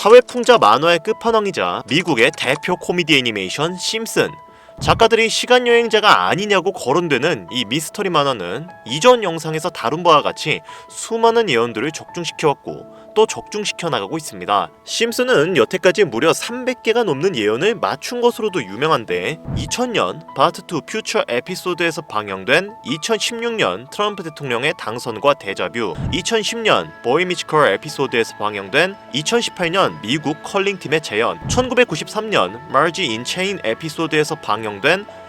사회풍자 만화의 끝판왕이자 미국의 대표 코미디 애니메이션 심슨. 작가들이 시간여행자가 아니냐고 거론되는 이 미스터리 만화는 이전 영상에서 다룬 바와 같이 수많은 예언들을 적중시켜왔고 또 적중시켜 나가고 있습니다. 심슨은 여태까지 무려 300개가 넘는 예언을 맞춘 것으로도 유명한데 2000년 바트 투 퓨처 에피소드에서 방영된 2016년 트럼프 대통령의 당선과 데자뷰, 2010년 보이 미지컬 에피소드에서 방영된 2018년 미국 컬링팀의 재현, 1993년 마지 인 체인 에피소드에서 방영된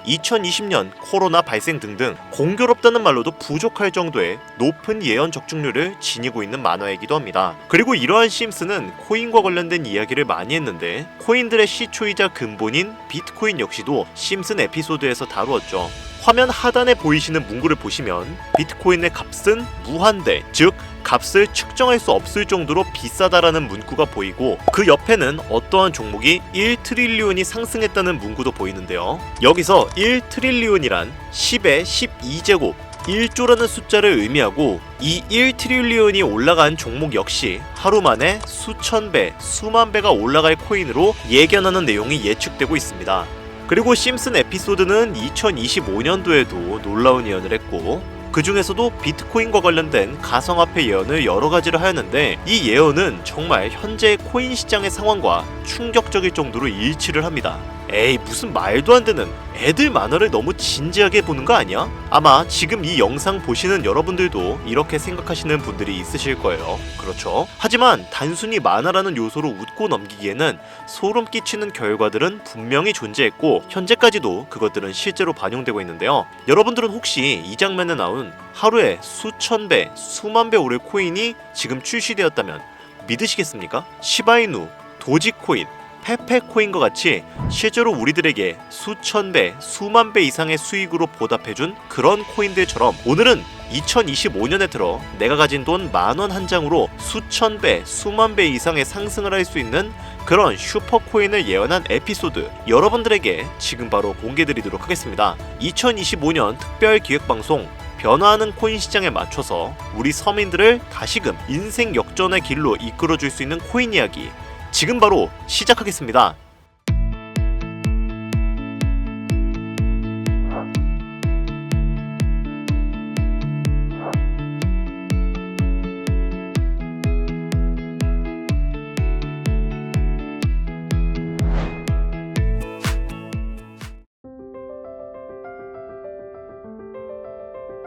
2020년 코로나 발생 등등 공교롭다는 말로도 부족할 정도의 높은 예언 적중률을 지니고 있는 만화이기도 합니다. 그리고 이러한 심슨은 코인과 관련된 이야기를 많이 했는데 코인들의 시초이자 근본인 비트코인 역시도 심슨 에피소드에서 다루었죠. 화면 하단에 보이시는 문구를 보시면 비트코인의 값은 무한대, 즉 값을 측정할 수 없을 정도로 비싸다라는 문구가 보이고 그 옆에는 어떠한 종목이 1트릴리온이 상승했다는 문구도 보이는데요. 여기서 1트릴리온이란 10의 12제곱 1조라는 숫자를 의미하고 이 1트릴리온이 올라간 종목 역시 하루 만에 수천 배, 수만 배가 올라갈 코인으로 예견하는 내용이 예측되고 있습니다. 그리고 심슨 에피소드는 2025년도에도 놀라운 예언을 했고 그 중에서도 비트코인과 관련된 가상화폐 예언을 여러 가지를 하였는데 이 예언은 정말 현재의 코인 시장의 상황과 충격적일 정도로 일치를 합니다. 에이, 무슨 말도 안 되는 애들 만화를 너무 진지하게 보는 거 아니야? 아마 지금 이 영상 보시는 여러분들도 이렇게 생각하시는 분들이 있으실 거예요. 그렇죠? 하지만 단순히 만화라는 요소로 웃고 넘기기에는 소름 끼치는 결과들은 분명히 존재했고 현재까지도 그것들은 실제로 반영되고 있는데요. 여러분들은 혹시 이 장면에 나온 하루에 수천 배, 수만 배 오를 코인이 지금 출시되었다면 믿으시겠습니까? 시바이누, 도지코인, 페페코인과 같이 실제로 우리들에게 수천 배, 수만 배 이상의 수익으로 보답해준 그런 코인들처럼 오늘은 2025년에 들어 내가 가진 돈 10,000원 한 장으로 수천 배, 수만 배 이상의 상승을 할 수 있는 그런 슈퍼코인을 예언한 에피소드 여러분들에게 지금 바로 공개드리도록 하겠습니다. 2025년 특별기획방송 변화하는 코인 시장에 맞춰서 우리 서민들을 다시금 인생 역전의 길로 이끌어줄 수 있는 코인 이야기 지금 바로 시작하겠습니다.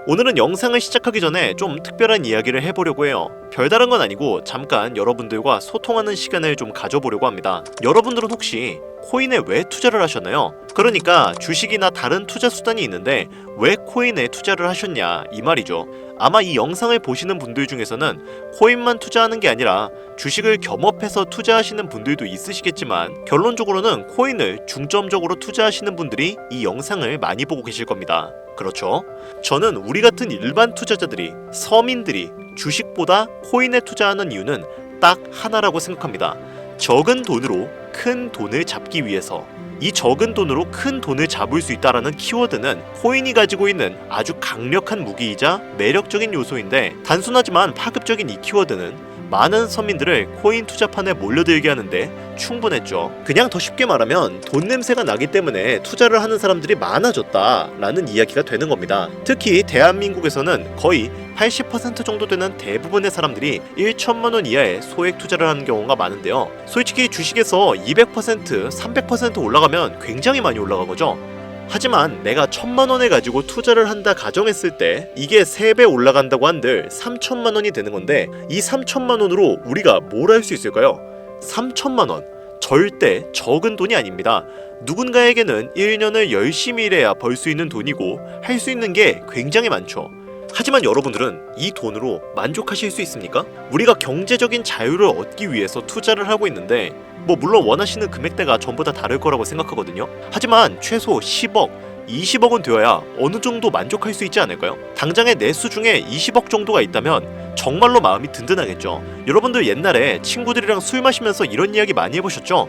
오늘은 영상을 시작하기 전에 좀 특별한 이야기를 해보려고 해요. 별다른 건 아니고 잠깐 여러분들과 소통하는 시간을 좀 가져보려고 합니다. 여러분들은 혹시 코인에 왜 투자를 하셨나요? 그러니까 주식이나 다른 투자 수단이 있는데 왜 코인에 투자를 하셨냐 이 말이죠. 아마 이 영상을 보시는 분들 중에서는 코인만 투자하는 게 아니라 주식을 겸업해서 투자하시는 분들도 있으시겠지만 결론적으로는 코인을 중점적으로 투자하시는 분들이 이 영상을 많이 보고 계실 겁니다. 그렇죠? 저는 우리 같은 일반 투자자들이, 서민들이 주식보다 코인에 투자하는 이유는 딱 하나라고 생각합니다. 적은 돈으로 큰 돈을 잡기 위해서. 이 적은 돈으로 큰 돈을 잡을 수 있다라는 키워드는 코인이 가지고 있는 아주 강력한 무기이자 매력적인 요소인데 단순하지만 파급적인 이 키워드는 많은 서민들을 코인 투자판에 몰려들게 하는데 충분했죠. 그냥 더 쉽게 말하면 돈 냄새가 나기 때문에 투자를 하는 사람들이 많아졌다라는 이야기가 되는 겁니다. 특히 대한민국에서는 거의 80% 정도 되는 대부분의 사람들이 1천만 원 이하의 소액 투자를 하는 경우가 많은데요. 솔직히 주식에서 200%, 300% 올라가면 굉장히 많이 올라간 거죠. 하지만 내가 1,000만 원을 가지고 투자를 한다 가정했을 때 이게 3배 올라간다고 한들 3천만 원이 되는 건데 이 3천만 원으로 우리가 뭘 할 수 있을까요? 3천만 원 절대 적은 돈이 아닙니다. 누군가에게는 1년을 열심히 일해야 벌 수 있는 돈이고 할 수 있는 게 굉장히 많죠. 하지만 여러분들은 이 돈으로 만족하실 수 있습니까? 우리가 경제적인 자유를 얻기 위해서 투자를 하고 있는데 물론 원하시는 금액대가 전부 다 다를 거라고 생각하거든요. 하지만 최소 10억, 20억은 되어야 어느 정도 만족할 수 있지 않을까요? 당장의 내수 중에 20억 정도가 있다면 정말로 마음이 든든하겠죠. 여러분들 옛날에 친구들이랑 술 마시면서 이런 이야기 많이 해보셨죠?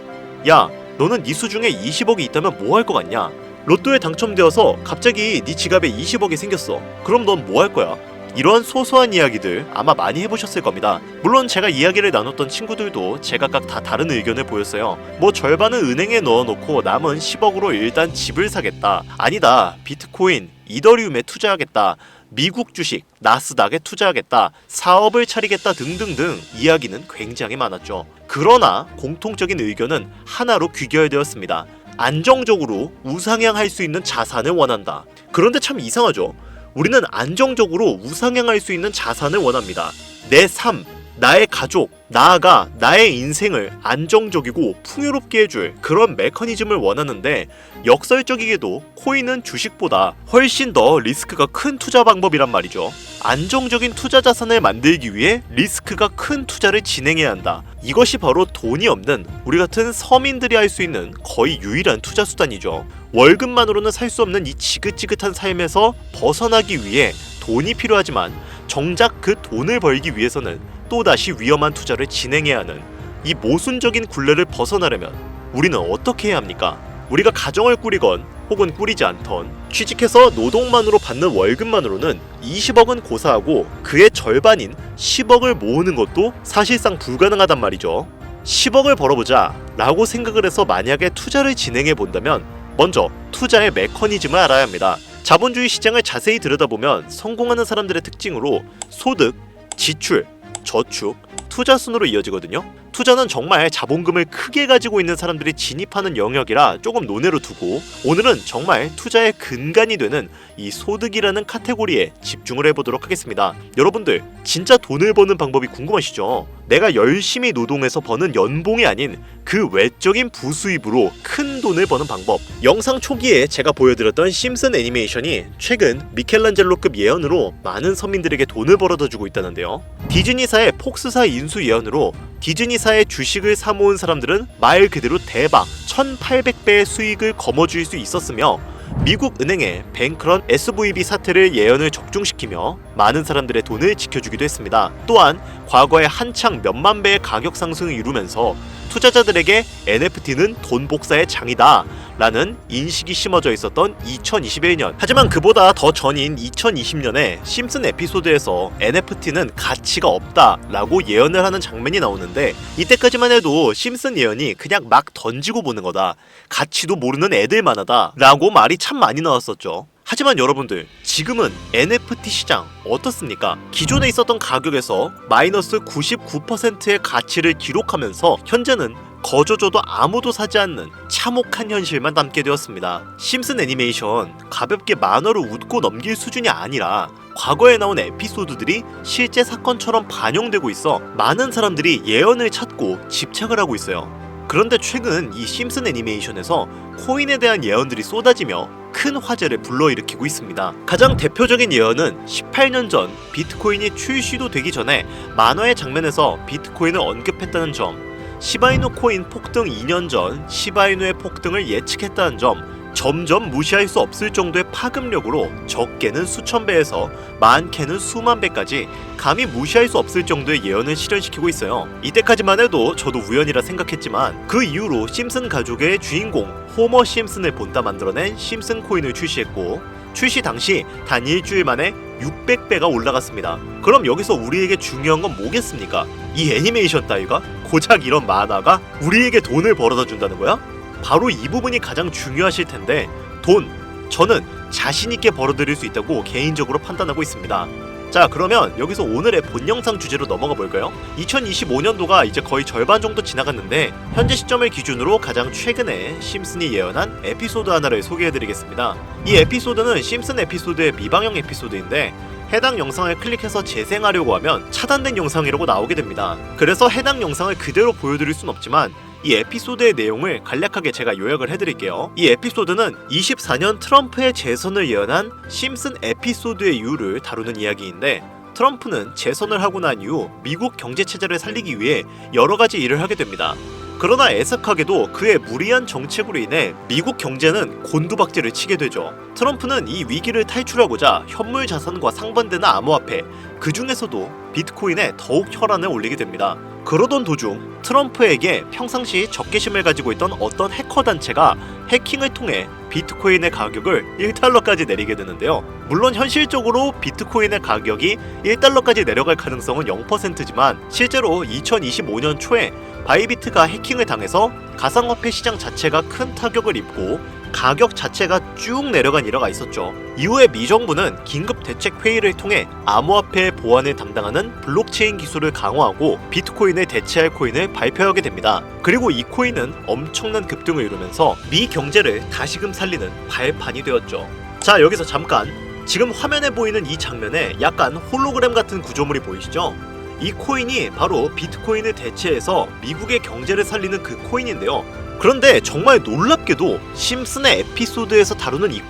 야, 너는 네 수 중에 20억이 있다면 뭐 할 것 같냐? 로또에 당첨되어서 갑자기 네 지갑에 20억이 생겼어. 그럼 넌 뭐 할 거야? 이런 소소한 이야기들 아마 많이 해보셨을 겁니다. 물론 제가 이야기를 나눴던 친구들도 제각각 다 다른 의견을 보였어요. 뭐 절반은 은행에 넣어놓고 남은 10억으로 일단 집을 사겠다, 아니다 비트코인, 이더리움에 투자하겠다, 미국 주식, 나스닥에 투자하겠다, 사업을 차리겠다 등등등 이야기는 굉장히 많았죠. 그러나 공통적인 의견은 하나로 귀결되었습니다. 안정적으로 우상향할 수 있는 자산을 원한다. 그런데 참 이상하죠. 우리는 안정적으로 우상향할 수 있는 자산을 원합니다. 내 삶, 나의 가족, 나아가 나의 인생을 안정적이고 풍요롭게 해줄 그런 메커니즘을 원하는데, 역설적이게도 코인은 주식보다 훨씬 더 리스크가 큰 투자 방법이란 말이죠. 안정적인 투자 자산을 만들기 위해 리스크가 큰 투자를 진행해야 한다. 이것이 바로 돈이 없는 우리 같은 서민들이 할 수 있는 거의 유일한 투자 수단이죠. 월급만으로는 살 수 없는 이 지긋지긋한 삶에서 벗어나기 위해 돈이 필요하지만, 정작 그 돈을 벌기 위해서는 또다시 위험한 투자를 진행해야 하는 이 모순적인 굴레를 벗어나려면 우리는 어떻게 해야 합니까? 우리가 가정을 꾸리건 혹은 꾸리지 않던 취직해서 노동만으로 받는 월급만으로는 20억은 고사하고 그의 절반인 10억을 모으는 것도 사실상 불가능하단 말이죠. 10억을 벌어보자 라고 생각을 해서 만약에 투자를 진행해 본다면 먼저 투자의 메커니즘을 알아야 합니다. 자본주의 시장을 자세히 들여다보면 성공하는 사람들의 특징으로 소득, 지출, 저축, 투자 순으로 이어지거든요. 투자는 정말 자본금을 크게 가지고 있는 사람들이 진입하는 영역이라 조금 논외로 두고, 오늘은 정말 투자의 근간이 되는 이 소득이라는 카테고리에 집중을 해보도록 하겠습니다. 여러분들 진짜 돈을 버는 방법이 궁금하시죠? 내가 열심히 노동해서 버는 연봉이 아닌 그 외적인 부수입으로 큰 돈을 버는 방법. 영상 초기에 제가 보여드렸던 심슨 애니메이션이 최근 미켈란젤로급 예언으로 많은 서민들에게 돈을 벌어다 주고 있다는데요. 디즈니사의 폭스사 인수 예언으로 디즈니사의 주식을 사모은 사람들은 말 그대로 대박 1800배의 수익을 거머쥘 수 있었으며, 미국 은행의 뱅크런 SVB 사태를 예언을 적중시키며 많은 사람들의 돈을 지켜주기도 했습니다. 또한 과거에 한창 몇만 배의 가격 상승을 이루면서 투자자들에게 NFT는 돈 복사의 장이다 라는 인식이 심어져 있었던 2021년. 하지만 그보다 더 전인 2020년에 심슨 에피소드에서 NFT는 가치가 없다 라고 예언을 하는 장면이 나오는데, 이때까지만 해도 심슨 예언이 그냥 막 던지고 보는 거다, 가치도 모르는 애들만 하다 라고 말이 참 많이 나왔었죠. 하지만 여러분들, 지금은 NFT 시장 어떻습니까? 기존에 있었던 가격에서 마이너스 99%의 가치를 기록하면서 현재는 거저줘도 아무도 사지 않는 참혹한 현실만 남게 되었습니다. 심슨 애니메이션 가볍게 만화로 웃고 넘길 수준이 아니라 과거에 나온 에피소드들이 실제 사건처럼 반영되고 있어 많은 사람들이 예언을 찾고 집착을 하고 있어요. 그런데 최근 이 심슨 애니메이션에서 코인에 대한 예언들이 쏟아지며 큰 화제를 불러일으키고 있습니다. 가장 대표적인 예언은 18년 전 비트코인이 출시도 되기 전에 만화의 장면에서 비트코인을 언급했다는 점, 시바이누 코인 폭등 2년 전 시바이누의 폭등을 예측했다는 점, 점점 무시할 수 없을 정도의 파급력으로 적게는 수천 배에서 많게는 수만 배까지 감히 무시할 수 없을 정도의 예언을 실현시키고 있어요. 이때까지만 해도 저도 우연이라 생각했지만 그 이후로 심슨 가족의 주인공 호머 심슨을 본따 만들어낸 심슨 코인을 출시했고, 출시 당시 단 일주일 만에 600배가 올라갔습니다. 그럼 여기서 우리에게 중요한 건 뭐겠습니까? 이 애니메이션 따위가? 고작 이런 만화가 우리에게 돈을 벌어다 준다는 거야? 바로 이 부분이 가장 중요하실 텐데, 돈, 저는 자신있게 벌어들일 수 있다고 개인적으로 판단하고 있습니다. 자, 그러면 여기서 오늘의 본 영상 주제로 넘어가 볼까요? 2025년도가 이제 거의 절반 정도 지나갔는데, 현재 시점을 기준으로 가장 최근에 심슨이 예언한 에피소드 하나를 소개해드리겠습니다. 이 에피소드는 심슨 에피소드의 미방영 에피소드인데, 해당 영상을 클릭해서 재생하려고 하면 차단된 영상이라고 나오게 됩니다. 그래서 해당 영상을 그대로 보여드릴 순 없지만 이 에피소드의 내용을 간략하게 제가 요약을 해드릴게요. 이 에피소드는 24년 트럼프의 재선을 예언한 심슨 에피소드의 이유를 다루는 이야기인데, 트럼프는 재선을 하고 난 이후 미국 경제 체제를 살리기 위해 여러 가지 일을 하게 됩니다. 그러나 애석하게도 그의 무리한 정책으로 인해 미국 경제는 곤두박질을 치게 되죠. 트럼프는 이 위기를 탈출하고자 현물 자산과 상반되는 암호화폐, 그 중에서도 비트코인에 더욱 혈안을 올리게 됩니다. 그러던 도중 트럼프에게 평상시 적개심을 가지고 있던 어떤 해커 단체가 해킹을 통해 비트코인의 가격을 1달러까지 내리게 되는데요. 물론 현실적으로 비트코인의 가격이 1달러까지 내려갈 가능성은 0%지만 실제로 2025년 초에 바이비트가 해킹을 당해서 가상화폐 시장 자체가 큰 타격을 입고 가격 자체가 쭉 내려간 일화가 있었죠. 이후에 미 정부는 긴급 대책 회의를 통해 암호화폐 보안을 담당하는 블록체인 기술을 강화하고 비트코인을 대체할 코인을 발표하게 됩니다. 그리고 이 코인은 엄청난 급등을 이루면서 미 경제를 다시금 살리는 발판이 되었죠. 자, 여기서 잠깐, 지금 화면에 보이는 이 장면에 약간 홀로그램 같은 구조물이 보이시죠? 이 코인이 바로 비트코인을 대체해서 미국의 경제를 살리는 그 코인인데요. 그런데 정말 놀랍게도 심슨의 에피소드에서 다루는 이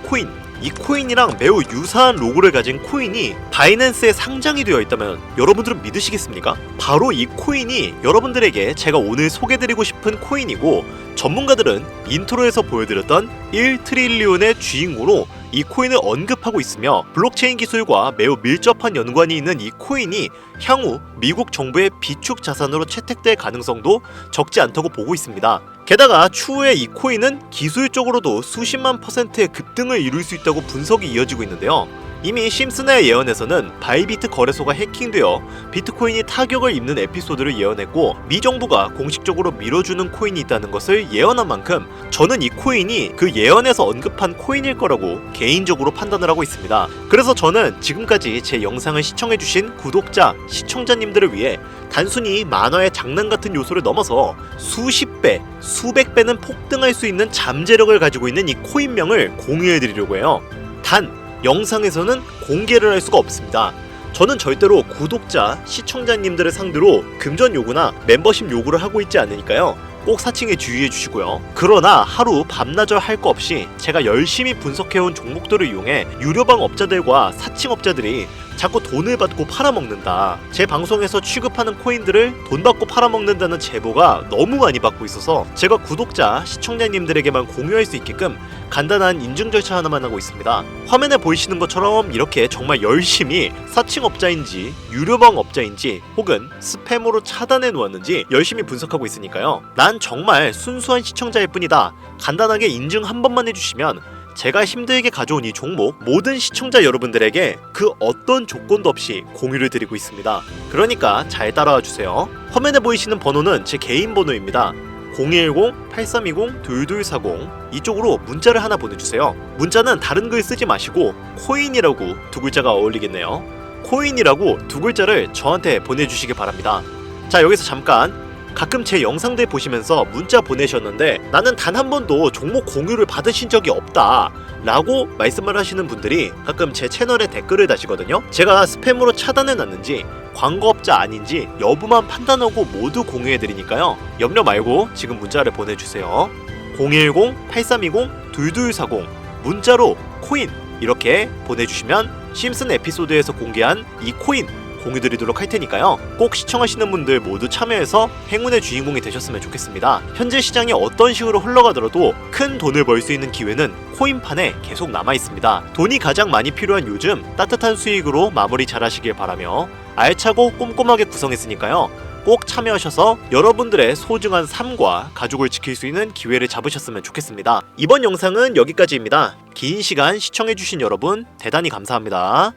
코인이랑 매우 유사한 로고를 가진 코인이 바이낸스에 상장이 되어 있다면 여러분들은 믿으시겠습니까? 바로 이 코인이 여러분들에게 제가 오늘 소개드리고 싶은 코인이고, 전문가들은 인트로에서 보여드렸던 1트릴리온의 주인공으로 이 코인을 언급하고 있으며, 블록체인 기술과 매우 밀접한 연관이 있는 이 코인이 향후 미국 정부의 비축 자산으로 채택될 가능성도 적지 않다고 보고 있습니다. 게다가 추후에 이 코인은 기술적으로도 수십만 %의 급등을 이룰 수 있다고 분석이 이어지고 있는데요. 이미 심슨의 예언에서는 바이비트 거래소가 해킹되어 비트코인이 타격을 입는 에피소드를 예언했고, 미 정부가 공식적으로 밀어주는 코인이 있다는 것을 예언한 만큼 저는 이 코인이 그 예언에서 언급한 코인일 거라고 개인적으로 판단을 하고 있습니다. 그래서 저는 지금까지 제 영상을 시청해주신 구독자, 시청자님들을 위해 단순히 만화의 장난 같은 요소를 넘어서 수십 배, 수백 배는 폭등할 수 있는 잠재력을 가지고 있는 이 코인명을 공유해드리려고 해요. 단 영상에서는 공개를 할 수가 없습니다. 저는 절대로 구독자, 시청자님들을 상대로 금전 요구나 멤버십 요구를 하고 있지 않으니까요. 꼭 사칭에 주의해 주시고요. 그러나 하루 밤낮을 할 거 없이 제가 열심히 분석해온 종목들을 이용해 유료방 업자들과 사칭업자들이 자꾸 돈을 받고 팔아먹는다, 제 방송에서 취급하는 코인들을 돈 받고 팔아먹는다는 제보가 너무 많이 받고 있어서 제가 구독자, 시청자님들에게만 공유할 수 있게끔 간단한 인증 절차 하나만 하고 있습니다. 화면에 보이시는 것처럼 이렇게 정말 열심히 사칭업자인지 유료방 업자인지 혹은 스팸으로 차단해 놓았는지 열심히 분석하고 있으니까요. 난 정말 순수한 시청자일 뿐이다, 간단하게 인증 한 번만 해주시면 제가 힘들게 가져온 이 종목 모든 시청자 여러분들에게 그 어떤 조건도 없이 공유를 드리고 있습니다. 그러니까 잘 따라와 주세요. 화면에 보이시는 번호는 제 개인 번호입니다. 010-8320-2240 이쪽으로 문자를 하나 보내주세요. 문자는 다른 글 쓰지 마시고 코인이라고 두 글자가 어울리겠네요. 코인이라고 두 글자를 저한테 보내주시기 바랍니다. 자, 여기서 잠깐, 가끔 제 영상들 보시면서 문자 보내셨는데 나는 단 한 번도 종목 공유를 받으신 적이 없다 라고 말씀을 하시는 분들이 가끔 제 채널에 댓글을 다시거든요. 제가 스팸으로 차단해놨는지 광고업자 아닌지 여부만 판단하고 모두 공유해드리니까요. 염려 말고 지금 문자를 보내주세요. 010-8320-2240 문자로 코인 이렇게 보내주시면 심슨 에피소드에서 공개한 이 코인 공유드리도록 할 테니까요. 꼭 시청하시는 분들 모두 참여해서 행운의 주인공이 되셨으면 좋겠습니다. 현재 시장이 어떤 식으로 흘러가더라도 큰 돈을 벌 수 있는 기회는 코인판에 계속 남아 있습니다. 돈이 가장 많이 필요한 요즘 따뜻한 수익으로 마무리 잘 하시길 바라며, 알차고 꼼꼼하게 구성했으니까요. 꼭 참여하셔서 여러분들의 소중한 삶과 가족을 지킬 수 있는 기회를 잡으셨으면 좋겠습니다. 이번 영상은 여기까지입니다. 긴 시간 시청해주신 여러분 대단히 감사합니다.